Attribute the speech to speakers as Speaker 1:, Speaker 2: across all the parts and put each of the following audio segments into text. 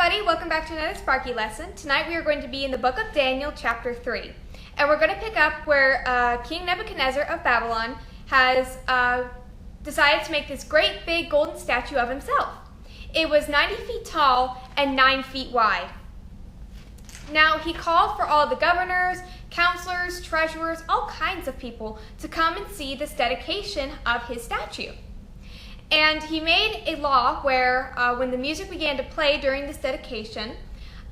Speaker 1: everybody, welcome back to another Sparky lesson. Tonight we are going to be in the book of Daniel chapter 3. And we're going to pick up where King Nebuchadnezzar of Babylon has decided to make this great big golden statue of himself. It was 90 feet tall and 9 feet wide. Now he called for all the governors, counselors, treasurers, all kinds of people to come and see this dedication of his statue. And he made a law where when the music began to play during this dedication,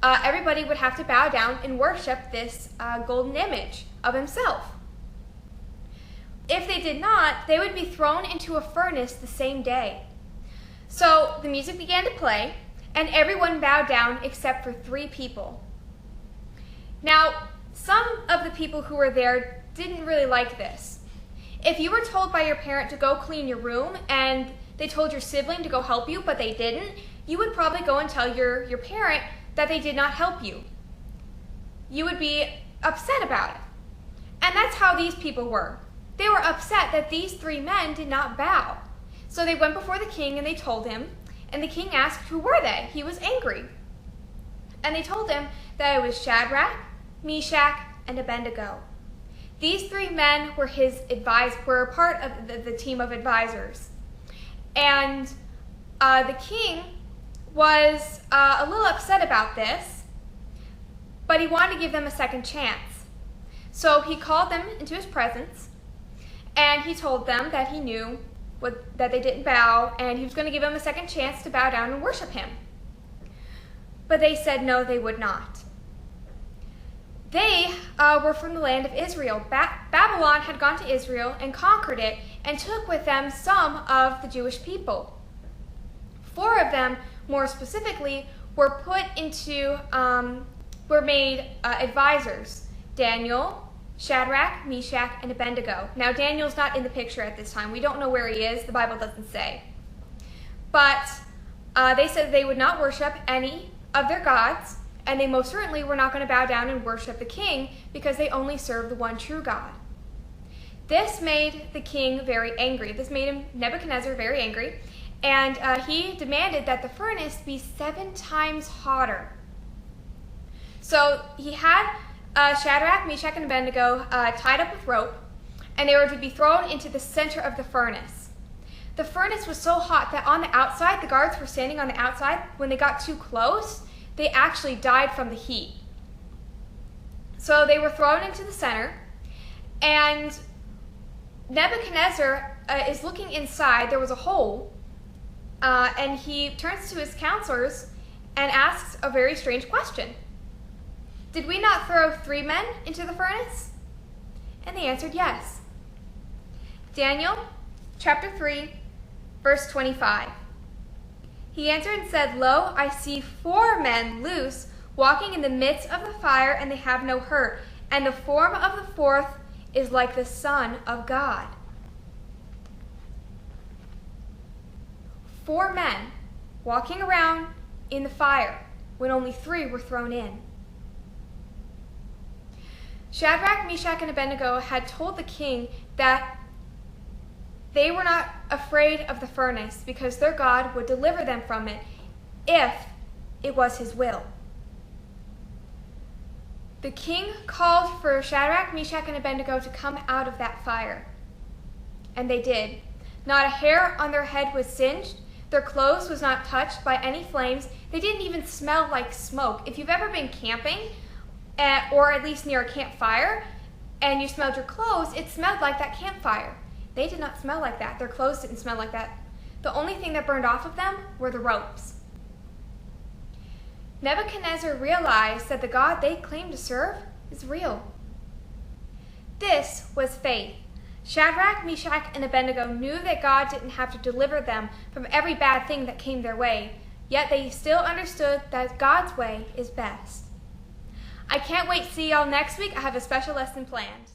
Speaker 1: everybody would have to bow down and worship this golden image of himself. If they did not, they would be thrown into a furnace the same day. So the music began to play, and everyone bowed down except for 3 people. Now, some of the people who were there didn't really like this. If you were told by your parent to go clean your room and they told your sibling to go help you, but they didn't, you would probably go and tell your parent that they did not help you. You would be upset about it. And that's how these people were. They were upset that these 3 men did not bow. So they went before the king and they told him, and the king asked who were they. He was angry. And they told him that it was Shadrach, Meshach, and Abednego. These 3 men were were a part of the team of advisors. And the king was a little upset about this, but he wanted to give them a second chance. So he called them into his presence, and he told them that he knew that they didn't bow, and he was going to give them a second chance to bow down and worship him. But they said no, they would not. They were from the land of Israel. Babylon had gone to Israel and conquered it and took with them some of the Jewish people. 4 of them, more specifically, were made advisors: Daniel, Shadrach, Meshach, and Abednego. Now, Daniel's not in the picture at this time. We don't know where he is. The Bible doesn't say. But they said they would not worship any of their gods, and they most certainly were not going to bow down and worship the king because they only served the one true God. This made the king very angry. This made Nebuchadnezzar very angry, and he demanded that the furnace be 7 times hotter. So he had Shadrach, Meshach, and Abednego tied up with rope, and they were to be thrown into the center of the furnace. The furnace was so hot that on the outside, the guards were standing on the outside. When they got too close, they actually died from the heat. So they were thrown into the center, and Nebuchadnezzar is looking inside. There was a hole, and he turns to his counselors and asks a very strange question. Did we not throw 3 men into the furnace? And they answered yes. Daniel chapter 3, verse 25. He answered and said, "Lo, I see 4 men loose, walking in the midst of the fire, and they have no hurt. And the form of the 4th is like the Son of God." 4 men walking around in the fire when only 3 were thrown in. Shadrach, Meshach, and Abednego had told the king that they were not afraid of the furnace because their God would deliver them from it if it was his will. The king called for Shadrach, Meshach, and Abednego to come out of that fire. And they did. Not a hair on their head was singed. Their clothes was not touched by any flames. They didn't even smell like smoke. If you've ever been camping, or at least near a campfire, and you smelled your clothes, it smelled like that campfire. They did not smell like that. Their clothes didn't smell like that. The only thing that burned off of them were the ropes. Nebuchadnezzar realized that the God they claimed to serve is real. This was faith. Shadrach, Meshach, and Abednego knew that God didn't have to deliver them from every bad thing that came their way, yet they still understood that God's way is best. I can't wait to see y'all next week. I have a special lesson planned.